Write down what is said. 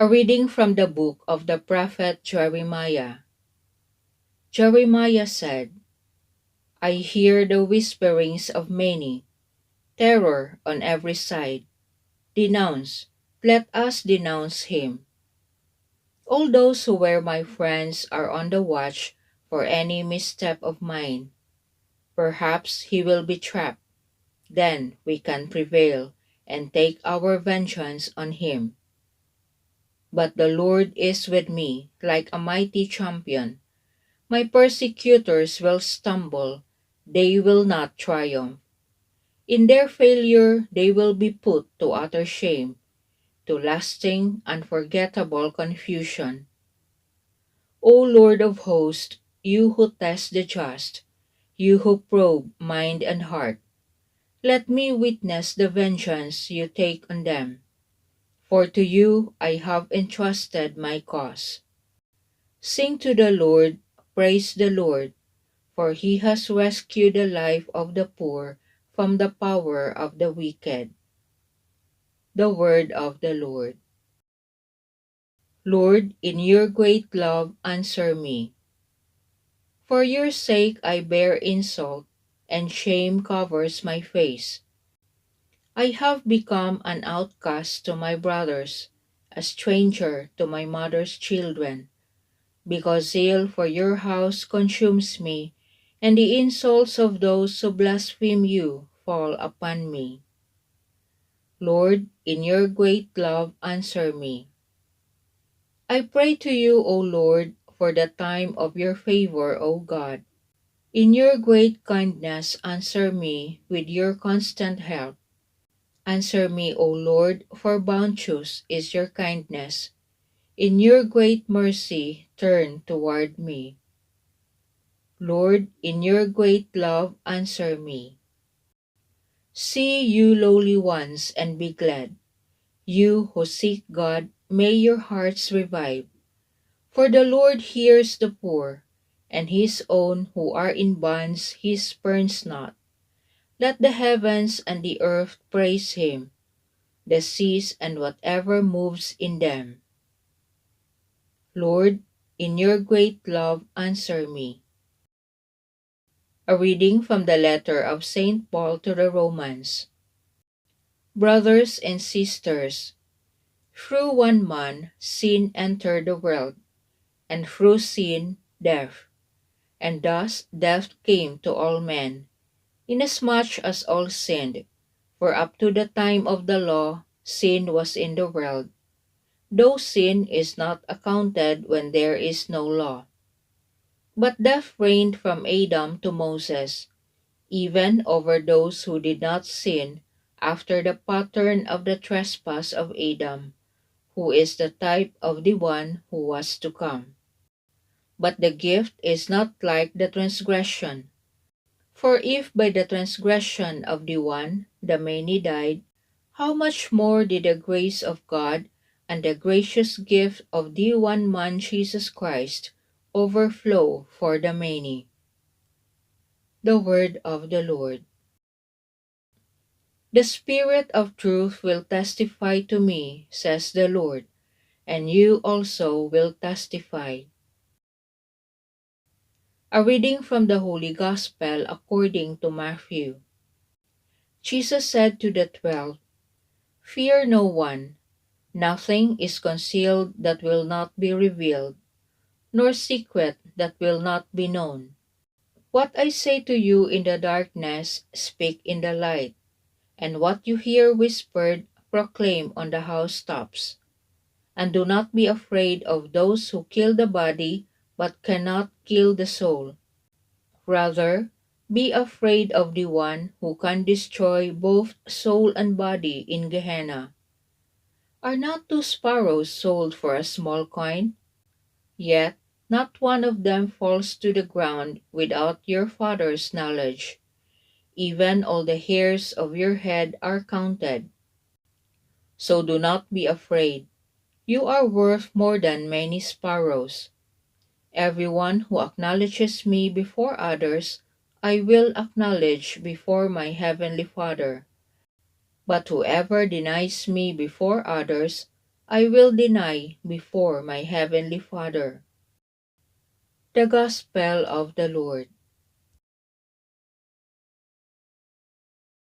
A reading from the book of the prophet Jeremiah. Jeremiah said, I hear the whisperings of many, terror on every side. Denounce, let us denounce him. All those who were my friends are on the watch for any misstep of mine. Perhaps he will be trapped. Then we can prevail and take our vengeance on him. But the Lord is with me like a mighty champion. My persecutors will stumble, they will not triumph. In their failure they will be put to utter shame, to lasting, unforgettable confusion. O Lord of hosts, you who test the just, you who probe mind and heart, let me witness the vengeance you take on them. For to you I have entrusted my cause. Sing to the Lord, praise the Lord, for he has rescued the life of the poor from the power of the wicked. The word of the Lord. Lord, in your great love answer me. For your sake I bear insult, and shame covers my face. I have become an outcast to my brothers, a stranger to my mother's children, because zeal for your house consumes me, and the insults of those who blaspheme you fall upon me. Lord, in your great love answer me. I pray to you, O Lord, for the time of your favor, O God. In your great kindness answer me with your constant help. Answer me, O Lord, for bounteous is your kindness. In your great mercy turn toward me. Lord, in your great love answer me. See you lowly ones and be glad. You who seek God, may your hearts revive. For the Lord hears the poor, and his own who are in bonds he spurns not. Let the heavens and the earth praise him, the seas and whatever moves in them. Lord, in your great love answer me. A reading from the letter of St. Paul to the Romans. Brothers and sisters, through one man sin entered the world, and through sin death. And thus death came to all men, inasmuch as all sinned. For up to the time of the law sin was in the world, though sin is not accounted when there is no law. But death reigned from Adam to Moses, even over those who did not sin, after the pattern of the trespass of Adam, who is the type of the one who was to come. But the gift is not like the transgression. For if by the transgression of the one the many died, how much more did the grace of God and the gracious gift of the one man Jesus Christ overflow for the many? The word of the Lord. The Spirit of truth will testify to me, says the Lord, and you also will testify. A reading from the Holy Gospel according to Matthew. Jesus said to the 12, Fear no one, nothing is concealed that will not be revealed, nor secret that will not be known. What I say to you in the darkness, speak in the light, and what you hear whispered, proclaim on the housetops. And do not be afraid of those who kill the body, but cannot kill the soul. Rather, be afraid of the one who can destroy both soul and body in Gehenna. Are not 2 sparrows sold for a small coin? Yet not one of them falls to the ground without your Father's knowledge. Even all the hairs of your head are counted. So do not be afraid. You are worth more than many sparrows. Everyone who acknowledges me before others, I will acknowledge before my heavenly Father. But whoever denies me before others, I will deny before my heavenly Father. The Gospel of the Lord.